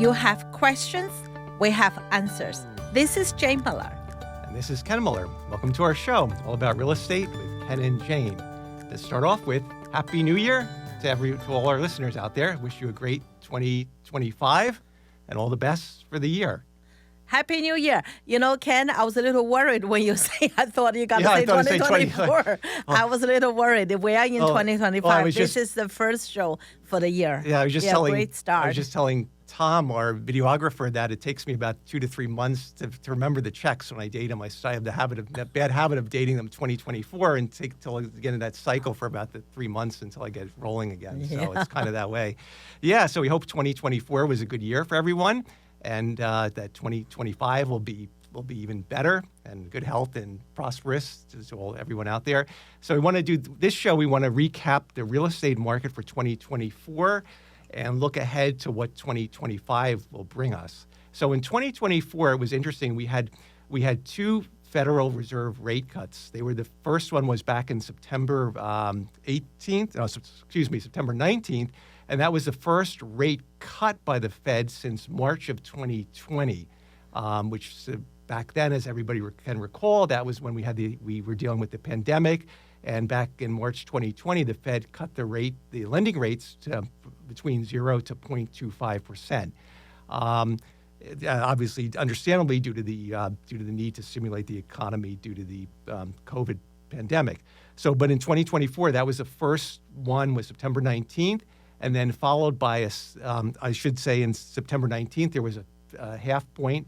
You have questions, we have answers. This is Jane Miller. And this is Ken Miller. Welcome to our show, all about real estate with Ken and Jane. To start off with, Happy New Year to all our listeners out there. Wish you a great 2025 and all the best for the year. Happy New Year. You know, Ken, I was a little worried when you say, I thought you got to say 2024. I was a little worried. We are in 2025. This is the first show for the year. Yeah, I was just great start. I was just telling Tom, our videographer, that it takes me about 2 to 3 months to remember the checks when I date them. I have that bad habit of dating them 2024 and take till I get in that cycle for about the 3 months until I get rolling again. So it's kind of that way. Yeah, so we hope 2024 was a good year for everyone. And that 2025 will be even better and good health and prosperous to everyone out there. So we want to do this show. We want to recap the real estate market for 2024 and look ahead to what 2025 will bring us. So in 2024, it was interesting. We had 2 Federal Reserve rate cuts. The first one was back in September 19th. And that was the first rate cut by the Fed since March of 2020, which back then, as everybody can recall, that was when we were dealing with the pandemic. And back in March 2020, the Fed cut the lending rates to between 0 to 0.25%. Obviously, understandably, due to the need to stimulate the economy due to the COVID pandemic. But in 2024, that was the first one was September 19th. And then followed by I should say in September 19th, there was a half-point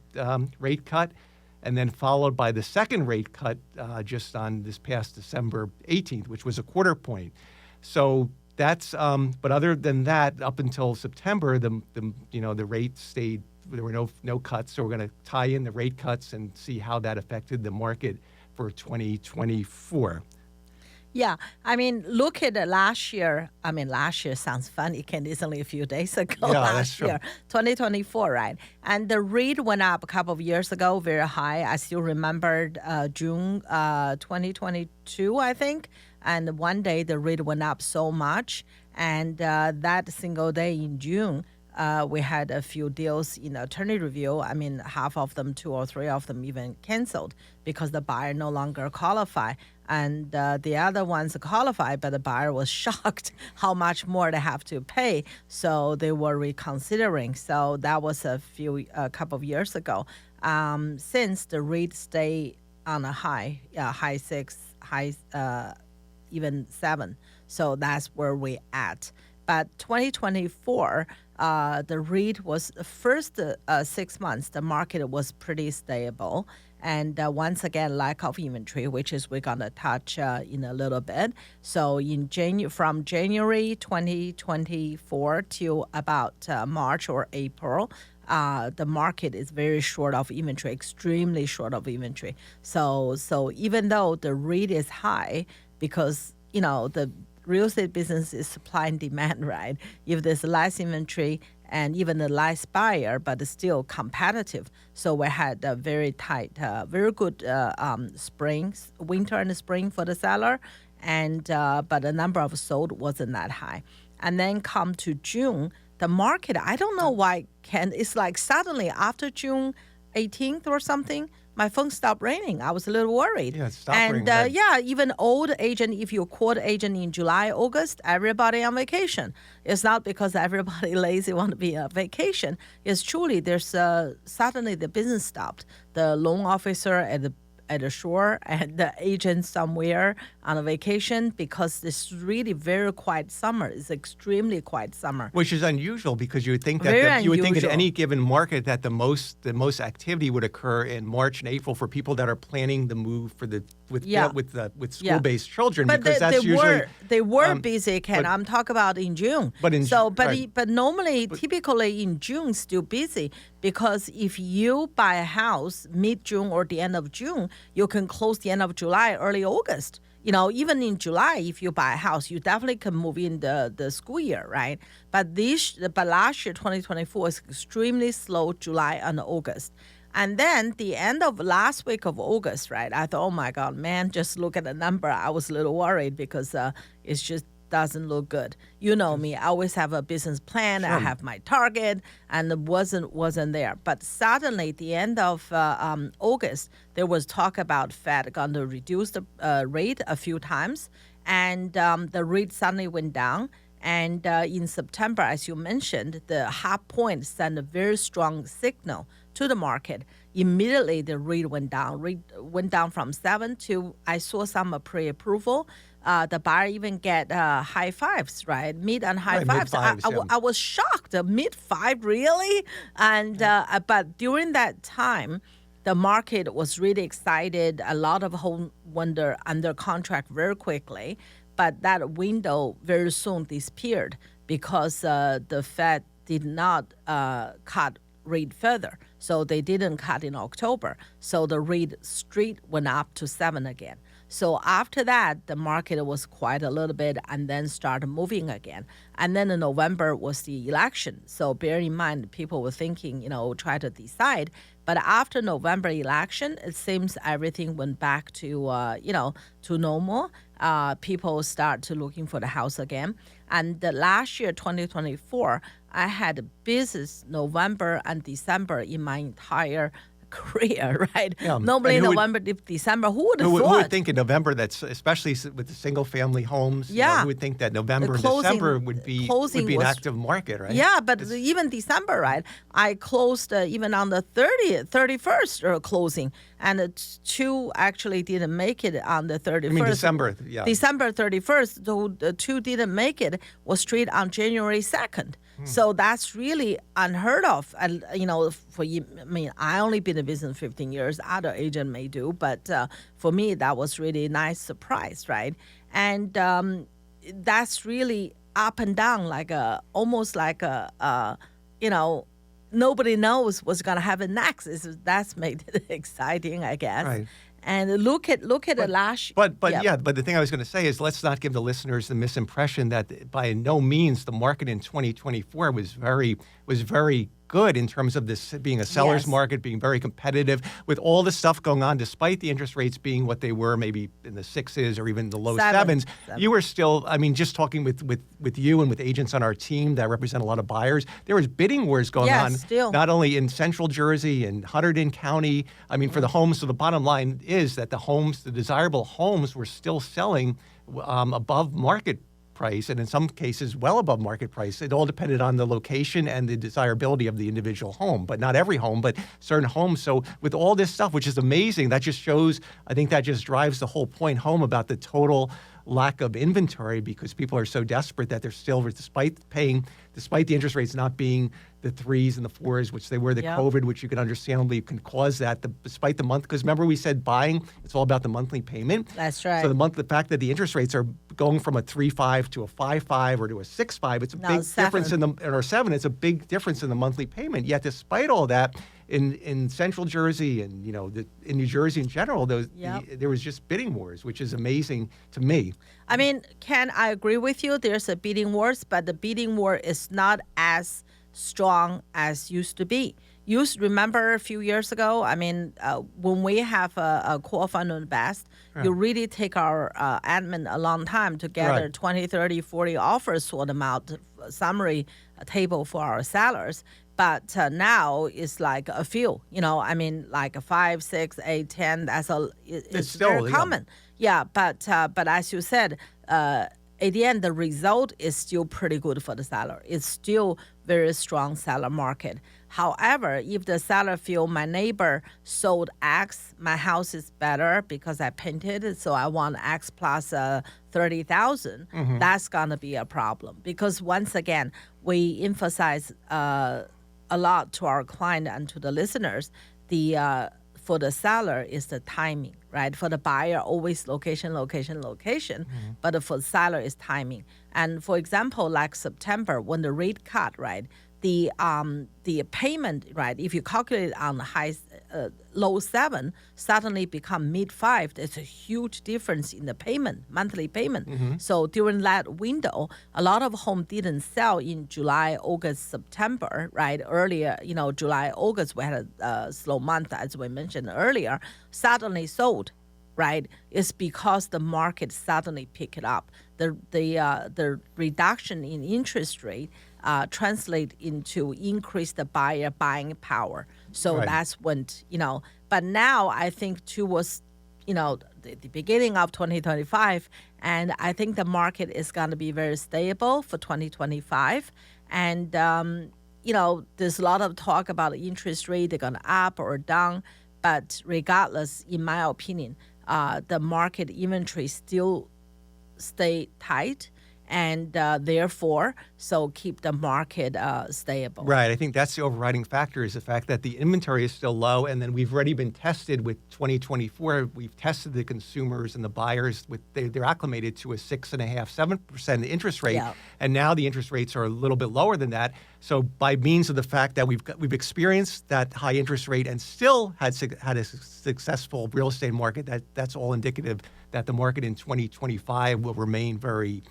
rate cut. And then followed by the second rate cut just on this past December 18th, which was a quarter point. So that's, but other than that, up until September, the rate stayed, there were no cuts. So we're going to tie in the rate cuts and see how that affected the market for 2024. Yeah, I mean, look at last year. I mean, last year sounds funny, Ken. It's only a few days ago. Yeah, last year, 2024, right? And the rate went up a couple of years ago, very high. I still remembered June 2022, I think. And one day the rate went up so much. And that single day in June, we had a few deals in attorney review. I mean, half of them, 2 or 3 of them even canceled because the buyer no longer qualified. And the other ones qualified, but the buyer was shocked how much more they have to pay. So they were reconsidering. So that was a couple of years ago. Since the rate stayed on a high 6, even 7. So that's where we're at. But 2024, the rate was the first 6 months, the market was pretty stable. And once again, lack of inventory, which is we're going to touch in a little bit. So from January 2024 to about March or April, the market is very short of inventory, extremely short of inventory. So even though the rate is high, because, the real estate business is supply and demand, right? If there's less inventory and even the less buyer, but it's still competitive. So we had a very tight, very good winter and spring for the seller, and but the number of sold wasn't that high. And then come to June, the market, I don't know why, Ken, it's like suddenly after June 18th or something, my phone stopped ringing. I was a little worried. Yeah, it stopped ringing. And even old agent, if you call the agent in July, August, everybody on vacation. It's not because everybody lazy want to be on vacation. It's truly there's suddenly the business stopped. The loan officer at the shore and the agent somewhere on a vacation because it's really very quiet summer. It's extremely quiet summer. Which is unusual because you would think that you would think at any given market that the most activity would occur in March and April for people that are planning the move with school-based children. But because they were busy, Ken. I'm talking about in June. But normally, typically in June, still busy because if you buy a house mid-June or the end of June, you can close the end of July, early August. Even in July, if you buy a house, you definitely can move in the school year, right? But last year, 2024, was extremely slow, July and August. And then the end of last week of August, right, I thought, oh, my God, man, just look at the number. I was a little worried because it's just doesn't look good. You know me, I always have a business plan. I have my target, and it wasn't there. But suddenly, at the end of August, there was talk about Fed going to reduce the rate a few times, and the rate suddenly went down. And in September, as you mentioned, the half point sent a very strong signal to the market. Immediately, the rate went down. Rate went down from 7 to, I saw some pre-approval. The buyer even get high fives, right? Mid and high Right, fives. mid-fives, yeah. I was shocked. Mid-5, really? And but during that time, the market was really excited. A lot of home were under contract very quickly, but that window very soon disappeared because the Fed did not cut rate further. So they didn't cut in October. So the rate straight went up to 7 again. So after that, the market was quiet a little bit and then started moving again. And then in November was the election. So bear in mind, people were thinking, try to decide. But after November election, it seems everything went back to, to normal. People start to looking for the house again. And the last year, 2024, I had business November and December in my entire career, right? Yeah. Normally And who would- November, December, who would have Who thought? would think in November, that's especially with the single family homes, Yeah. who would think that November and closing- December would be closing an was- active market, right? Yeah, but even December, right? I closed even on the 31st closing, and two actually didn't make it on the 31st. I mean, December, yeah. December 31st, though the two didn't make it, was straight on January 2nd. So that's really unheard of. And, I only been in business 15 years. Other agent may do, but for me, that was really a nice surprise, right? And that's really up and down, almost like nobody knows what's going to happen next. That's made it exciting, I guess. Right. And look at the last. But the thing I was going to say is, let's not give the listeners the misimpression that by no means the market in 2024 was very good in terms of this being a seller's Yes. market, being very competitive with all the stuff going on, despite the interest rates being what they were, maybe in the 6s or even the low Seven. 7s. You were still, just talking with you and with agents on our team that represent a lot of buyers, there was bidding wars going Yes, on, still. not only in Central Jersey and Hunterdon County, for the homes. So the bottom line is that the desirable homes were still selling above market price, and in some cases well above market price. It all depended on the location and the desirability of the individual home, but not every home, but certain homes. So with all this stuff, which is amazing, that just shows, I think that just drives the whole point home about the total lack of inventory, because people are so desperate that they're still, despite the interest rates not being the 3s and the 4s, which they were, the Yep. COVID, which you can understandably can cause that, despite the month, because remember we said buying, it's all about the monthly payment. That's right. So the fact that the interest rates are going from a 3.5 to a 5.5 or to a 6.5, it's a Now big it's difference 7. or 7. It's a big difference in the monthly payment. Yet despite all that, in Central Jersey and in New Jersey in general, Yep. there was just bidding wars, which is amazing to me. I mean, Ken, I agree with you. There's a bidding wars, but the bidding war is not as strong as used to be. Remember a few years ago, when we have a core fund on best, you really take our admin a long time to gather Right. 20, 30, 40 offers, sort them out, summary table for our sellers. But now it's like a few, like a 5, 6, 8, 10. It's still, very yeah. common. Yeah, but as you said, at the end, the result is still pretty good for the seller. It's still very strong seller market. However, if the seller feel my neighbor sold X, my house is better because I painted it, so I want X plus 30,000, that's gonna be a problem. Because once again, we emphasize a lot to our client and to the listeners, for the seller is the timing, right? For the buyer, always location. But for the seller is timing. And for example, like September, when the rate cut, right? The payment, right? If you calculate on low 7, suddenly become mid-5. There's a huge difference in the payment, monthly payment. So during that window, a lot of homes didn't sell in July, August, September, right? Earlier, July, August, we had a slow month, as we mentioned earlier. Suddenly sold right, is because the market suddenly picked it up. The reduction in interest rate translate into increased buyer buying power. So Right. that's when, but now I think towards, the beginning of 2025, and I think the market is going to be very stable for 2025. And, there's a lot of talk about the interest rate, they're going to up or down. But regardless, in my opinion, the market inventory still stay tight, and therefore, so keep the market stable. Right. I think that's the overriding factor is the fact that the inventory is still low, and then we've already been tested with 2024. We've tested the consumers and the buyers with they're acclimated to a 6.5–7% interest rate, Yeah. and now the interest rates are a little bit lower than that. So by means of the fact that we've experienced that high interest rate and still had a successful real estate market, that's all indicative that the market in 2025 will remain very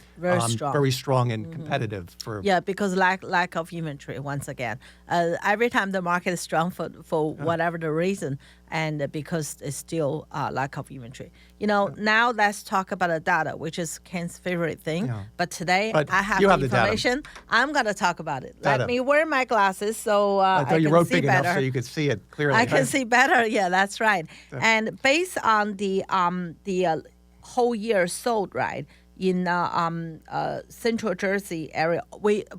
strong. very strong and competitive for. Yeah, because lack of inventory once again. Every time the market is strong for whatever the reason, and because it's still lack of inventory. Now let's talk about the data, which is Ken's favorite thing. Yeah. But today But I have you the have the data. information. I'm gonna talk about it. Data. Let me wear my glasses so I I thought you can wrote see big better. enough so you could see it clearly. I can right? see better. Yeah, that's right. And based on the whole year sold, right, in Central Jersey area.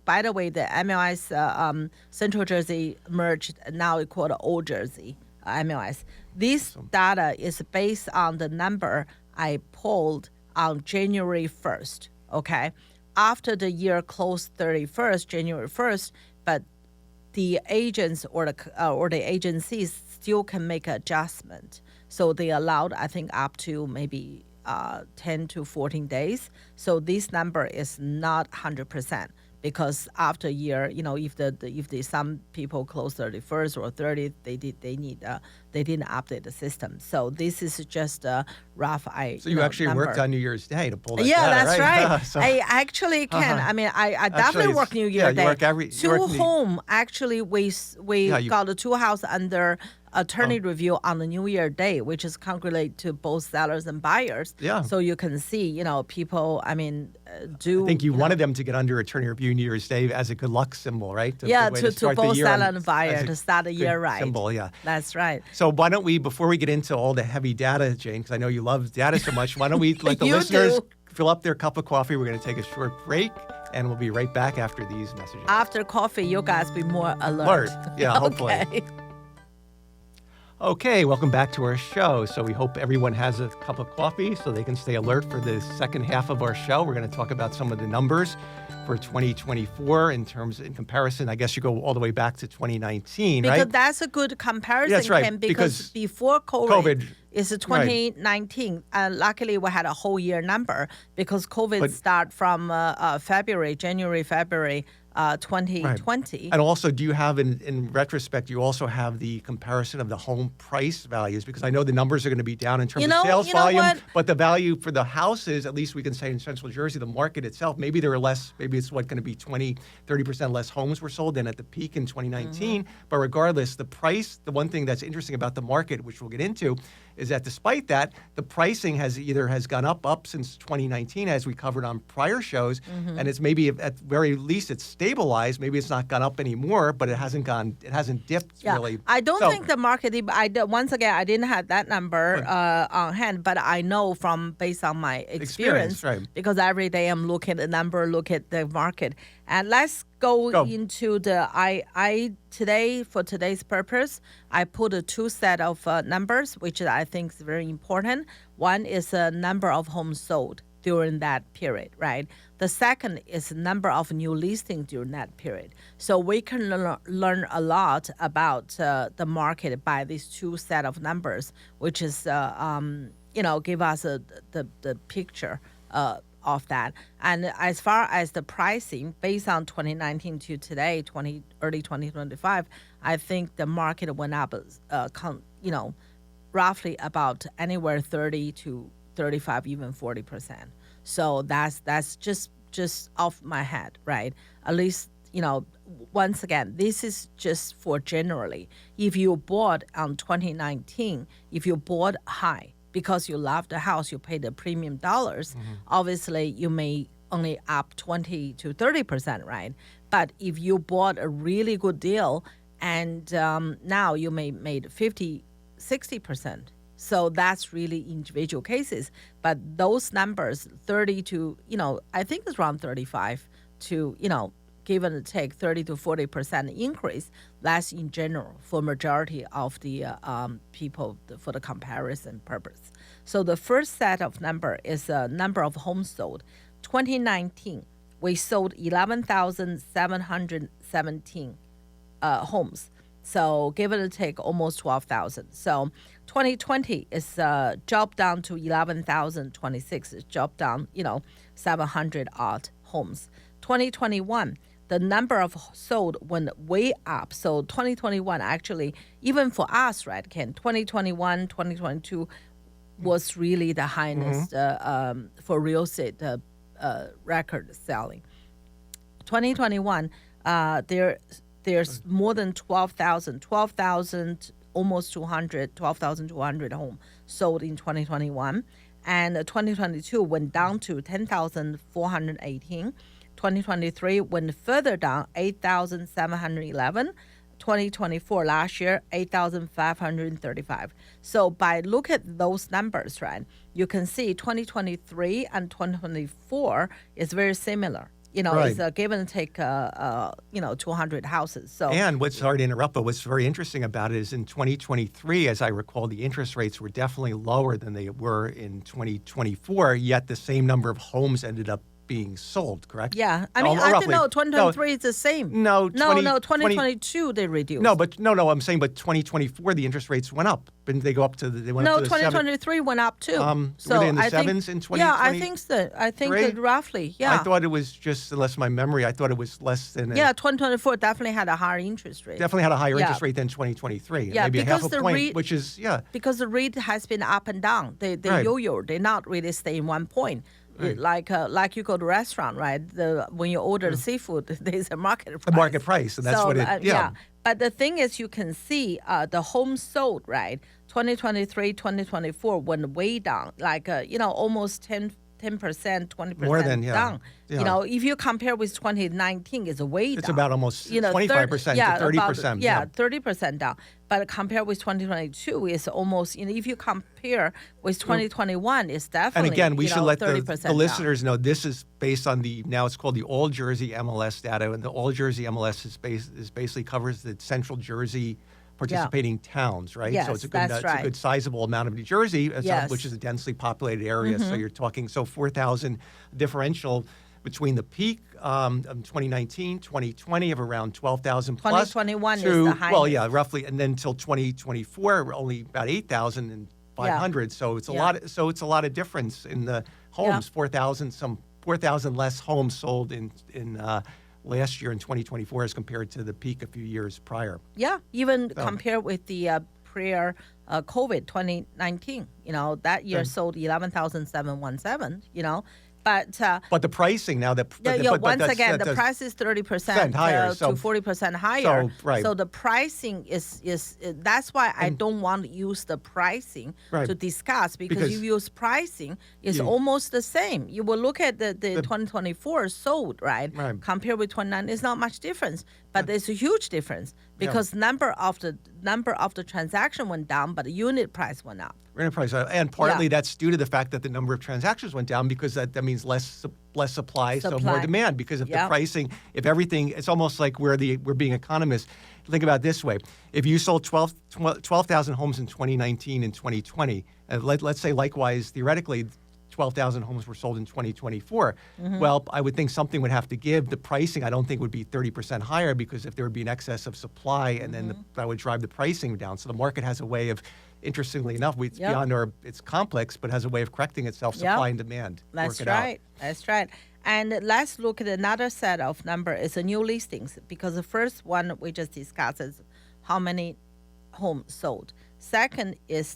By the way, the MLS Central Jersey merged, now it's called Old Jersey MLS. This data is based on the number I pulled on January 1st, okay? After the year closed January 1st, but the agents or the agencies still can make adjustment. So they allowed, I think, up to maybe 10 to 14 days. So this number is not 100% because after a year, if some people close 31st or 30th, they didn't update the system. So this is just a rough So you actually number. worked on New Year's Day to pull that Yeah, data, that's right? right. So- I actually can. I mean, I definitely it's- work New yeah, Year you Day. work every- you work the- home. Actually, we you- got the two house under attorney review on the New Year Day, which is congratulate to both sellers and buyers. Yeah. So you can see, people. I mean, do. I think you wanted them to get under attorney review New Year's Day as a good luck symbol, right? Yeah, Good way to start the both year seller on- and buyer as a to start the good year right. Symbol, yeah. That's right. So why don't we, before we get into all the heavy data, Jane, because I know you love data so much, why don't we let the You listeners do. fill up their cup of coffee? We're going to take a short break, and we'll be right back after these messages. After coffee, you guys be more alert. Yeah, hopefully. Okay. Okay, welcome back to our show. So we hope everyone has a cup of coffee so they can stay alert for the second half of our show. We're going to talk about some of the numbers for 2024 in comparison. I guess you go all the way back to 2019, Because right? that's a good comparison, That's right, Ken, because because before COVID, is 2019. Luckily, we had a whole year number because COVID start from January, February 2020. And also, do you have, in retrospect, you also have the comparison of the home price values? Because I know the numbers are going to be down in terms of sales volume, but the value for the houses, at least we can say in Central Jersey, the market itself, maybe there are less, maybe it's going to be 20–30% less homes were sold than at the peak in 2019. But regardless, the price, the one thing that's interesting about the market, which we'll get into, is that despite that, the pricing has gone up since 2019, as we covered on prior shows, and it's maybe at very least it's stabilized. Maybe it's not gone up anymore, but it hasn't dipped really. I don't think the market. Once again, I didn't have that number on hand, but I know based on my experience, right. because every day I'm looking at the number, look at the market, and let's go into the today for today's purpose. I put a two set of numbers, which I think is very important. One is the number of homes sold during that period, right? The second is the number of new listings during that period. So we can learn a lot about the market by these two set of numbers, which is give us the picture of that. And as far as the pricing, based on 2019 to today, early 2025, I think the market went up, roughly about anywhere 30 to 35, even 40%. So that's just off my head, right? At least, once again, this is just for generally. If you bought on 2019, if you bought high, because you love the house, you pay the premium dollars. Obviously, you may only up 20 to 30%, right? But if you bought a really good deal and now you may made 50, 60%. So that's really individual cases. But those numbers, 30 to, I think it's around 35 to, give and take 30 to 40% increase. That's in general for majority of the people for the comparison purpose. So the first set of number is number of homes sold. 2019, we sold 11,717 homes. So give it a take, almost 12,000. So 2020 is dropped down to 11,026. It's dropped down, 700 odd homes. 2021, the number of sold went way up. So 2021 actually, even for us, right, Ken, 2021, 2022 was really the highest for real estate record selling. 2021, there's more than 12,000, almost 12,200 homes sold in 2021. And 2022 went down to 10,418. 2023 went further down, 8,711. 2024 last year, 8,535. So by look at those numbers, right, you can see 2023 and 2024 is very similar. Right. It's a give and take, 200 houses. So And what's, sorry to interrupt, but what's very interesting about it is in 2023, as I recall, the interest rates were definitely lower than they were in 2024, yet the same number of homes ended up being sold, correct? Yeah, I mean, I don't know. 2023 is the same. No, 2022 they reduced. No, I'm saying, but 2024 the interest rates went up, and they went up to the 2023 went up too. So were they in the sevens in 2020? Yeah, I think so. I think that roughly. Yeah, I thought it was just, unless my memory, I thought it was less than. 2024 definitely had a higher interest rate. Definitely had a higher interest rate than 2023. Yeah, maybe because a half a point, which is because the rate has been up and down. They Right. yo-yo. They not really stay in one point. Right. Like you go to a restaurant, right? When you order the seafood, there's a market price. a market price, and that's what it. But the thing is, you can see the homes sold, right? 2023, 2024 went way down, like almost 10%, 20% More than, down. Yeah. If you compare with 2019, it's way down. It's about almost 25% to 30%. 30% down. But compared with 2022, it's almost, if you compare with 2021, it's definitely, And again, we should let 30% the listeners know this is based on now it's called the All Jersey MLS data, and the All Jersey MLS is basically covers the Central Jersey participating towns, right? Yes, so it's a that's right. a good sizable amount of New Jersey, Yes. which is a densely populated area. So you're talking 4,000 differential between the peak of 2019, 2020 of around 12,000 plus. 2021 is to, the highest. Well, yeah, roughly, and then until 2024, only about 8,500. So it's a lot. So it's a lot of difference in the homes. 4,000 less homes sold in last year in 2024 as compared to the peak a few years prior. Yeah, even compared with the prior COVID 2019, that year sold 11,717, But the pricing now that once again the price is 30% higher, to 40% higher. Right. So the pricing is that's why I don't want to use the pricing to discuss because you use pricing is almost the same. You will look at the 2024 sold right compared with 2019. It's not much difference, but there's a huge difference because number of the transaction went down, but the unit price went up. And partly that's due to the fact that the number of transactions went down because that means less supply, so more demand. Because if the pricing, if everything, it's almost like we're being economists. Think about it this way: if you sold 12,000 homes in 2019 and 2020, let's say likewise theoretically, 12,000 homes were sold in 2024. Well, I would think something would have to give. The pricing, I don't think, would be 30% higher because if there would be an excess of supply, and then that would drive the pricing down. So the market has a way of, interestingly enough, it's beyond it's complex, but has a way of correcting itself, supply and demand. That's right. That's right. And let's look at another set of number is the new listings because the first one we just discussed is how many homes sold. Second is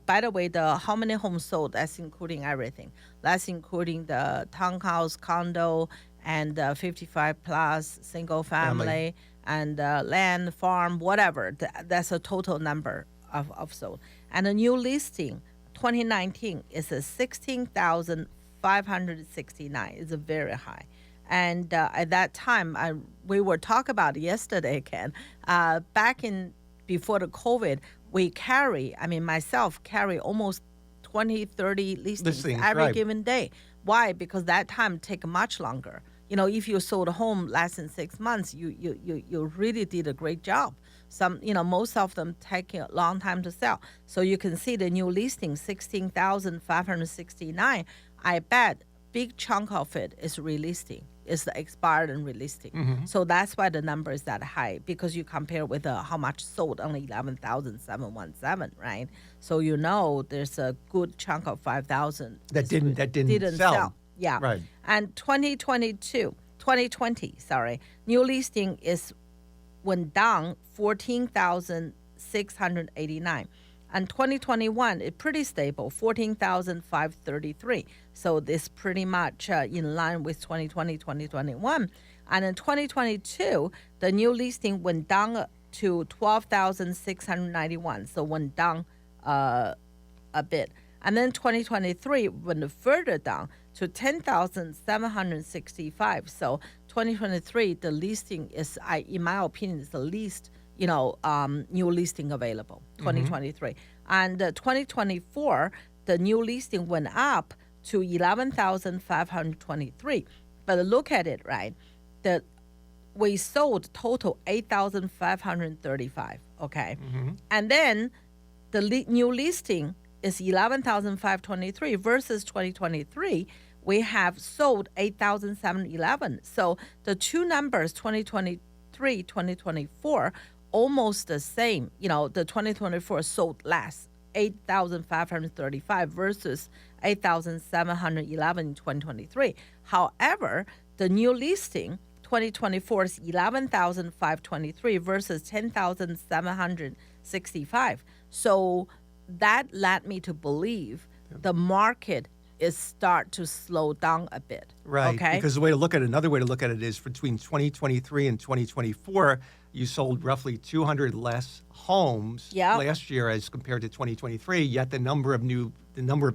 by the way, the how many homes sold, that's including everything. That's including the townhouse, condo, and 55 plus, single family, and land, farm, whatever. That's a total number of sold. And a new listing 2019 is a 16,569. It's a very high. And at that time, we were talking about yesterday, Ken, back in before the COVID, myself carry almost 20, 30 listings every right. given day. Why? Because that time take much longer. If you sold a home less than 6 months, you really did a great job. Most of them take a long time to sell. So you can see the new listing, 16,569. I bet big chunk of it is relisting. It's the expired and relisting. So that's why the number is that high, because you compare with how much sold, only 11,717, right? So there's a good chunk of 5,000 that didn't sell. Yeah. Right. And 2020, new listing went down 14,689. And 2021 is pretty stable, 14,533. So this pretty much in line with 2020, 2021. And in 2022, the new listing went down to 12,691. So went down a bit. And then 2023 went further down to 10,765. So 2023, the listing is, in my opinion, is the least new listing available, 2023. And 2024, the new listing went up to 11,523. But look at it, right? We sold total 8,535, okay? And then the new listing is 11,523 versus 2023. We have sold 8,711. So the two numbers, 2023, 2024, almost the same. The 2024 sold less, 8,535 versus 8,711 in 2023. However, the new listing, 2024 is 11,523 versus 10,765. So that led me to believe the market is start to slow down a bit. Right. Okay. Because another way to look at it is between 2023 and 2024, you sold roughly 200 less homes last year as compared to 2023. Yet the number of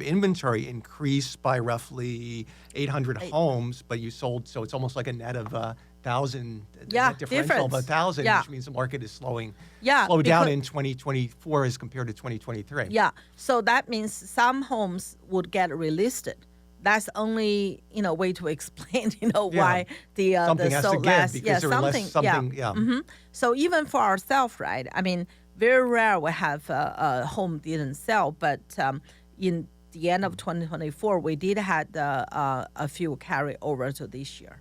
inventory increased by roughly 800 homes, but you sold, so it's almost like a net of 1,000. Net differential of 1,000, which means the market is slowed down in 2024 as compared to 2023. Yeah. So that means some homes would get relisted. That's only way to explain why the something has to sold give less. because there something. Less, something. Yeah. So even for ourselves, right? Very rare we have a home didn't sell, but in the end of 2024, we did had a few carry over to this year.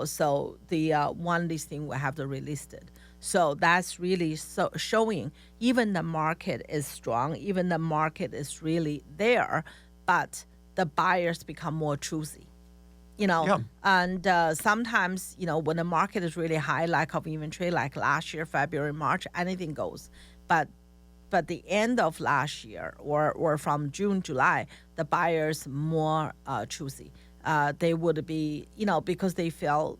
So the one listing we have to relisted. So that's really showing even the market is strong, even the market is really there, but the buyers become more choosy, and sometimes, when the market is really high, lack of inventory, like last year, February, March, anything goes. But the end of last year or from June, July, the buyers more choosy. They would be, because they feel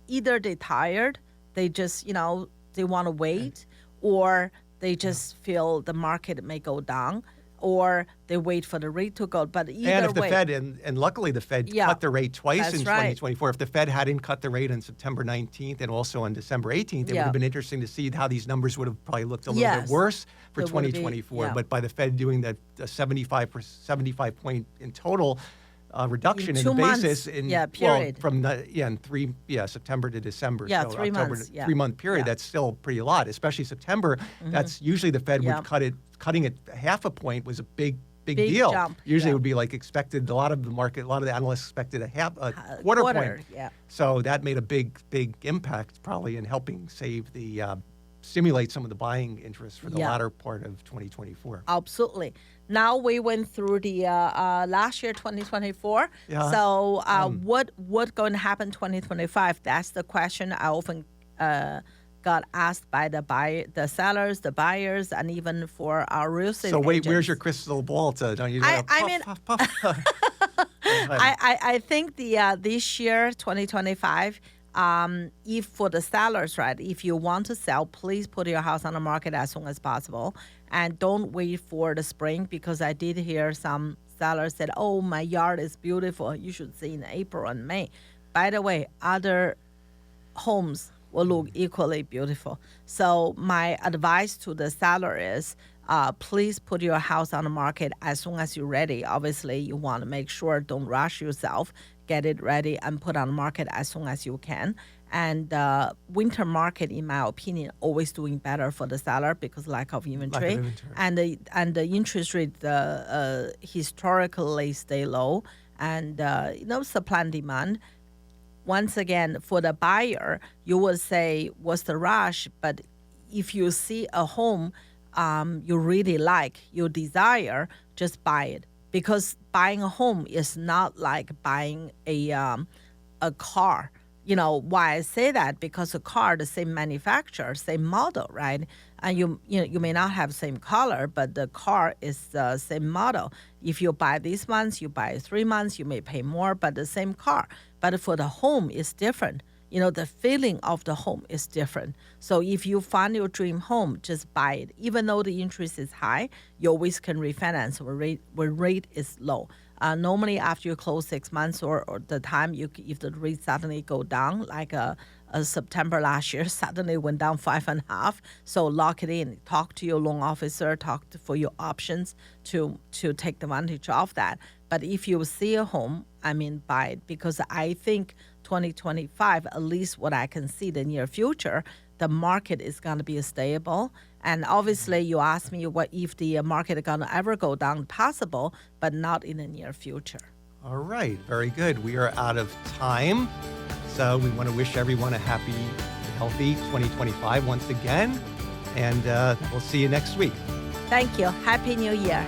either they tired, they just, they want to wait, or they just feel the market may go down, or they wait for the rate to go. But either and if the way, Fed, and luckily the Fed cut the rate twice in 2024. If the Fed hadn't cut the rate on September 19th and also on December 18th, it would have been interesting to see how these numbers would have probably looked a little bit worse for 2024. But by the Fed doing the 75 point in total reduction in the basis period. From September to December. So 3 months. 3 month period. That's still pretty a lot, especially September. That's usually the Fed would cut it. Cutting it half a point was a big deal. Jump, usually it would be like expected. A lot of the analysts expected a quarter point. Yeah. So that made a big impact probably in helping stimulate some of the buying interest for the latter part of 2024. Absolutely. Now we went through the last year, 2024. Yeah. So what going to happen 2025? That's the question I often got asked by the sellers, the buyers, and even for our real estate agents. agents. Where's your crystal ball? Don't you? I think this year, 2025, If for the sellers, right, if you want to sell, please put your house on the market as soon as possible, and don't wait for the spring, because I did hear some sellers said, "Oh, my yard is beautiful. You should see in April and May." By the way, other homes will look equally beautiful. So my advice to the seller is, please put your house on the market as soon as you're ready. Obviously, you want to make sure, don't rush yourself, get it ready and put on the market as soon as you can. And winter market, in my opinion, always doing better for the seller because lack of inventory, and the interest rate historically stay low, and supply and demand. Once again, for the buyer, you would say, what's the rush? But if you see a home you really like, you desire, just buy it. Because buying a home is not like buying a car. Why I say that? Because a car, the same manufacturer, same model, right? And you may not have same color, but the car is the same model. If you buy these months, you buy 3 months, you may pay more, but the same car. But for the home, it's different. The feeling of the home is different. So if you find your dream home, just buy it. Even though the interest is high, you always can refinance when rate is low. Normally, after you close 6 months or the time, if the rate suddenly go down, like September last year, suddenly went down 5.5. So lock it in. Talk to your loan officer. For your options to take advantage of that. But if you see a home, buy it, because I think 2025, at least what I can see the near future, the market is going to be stable. And obviously, you asked me what if the market is going to ever go down, possible, but not in the near future. All right, very good. We are out of time. So we want to wish everyone a happy, healthy 2025 once again. And we'll see you next week. Thank you. Happy New Year.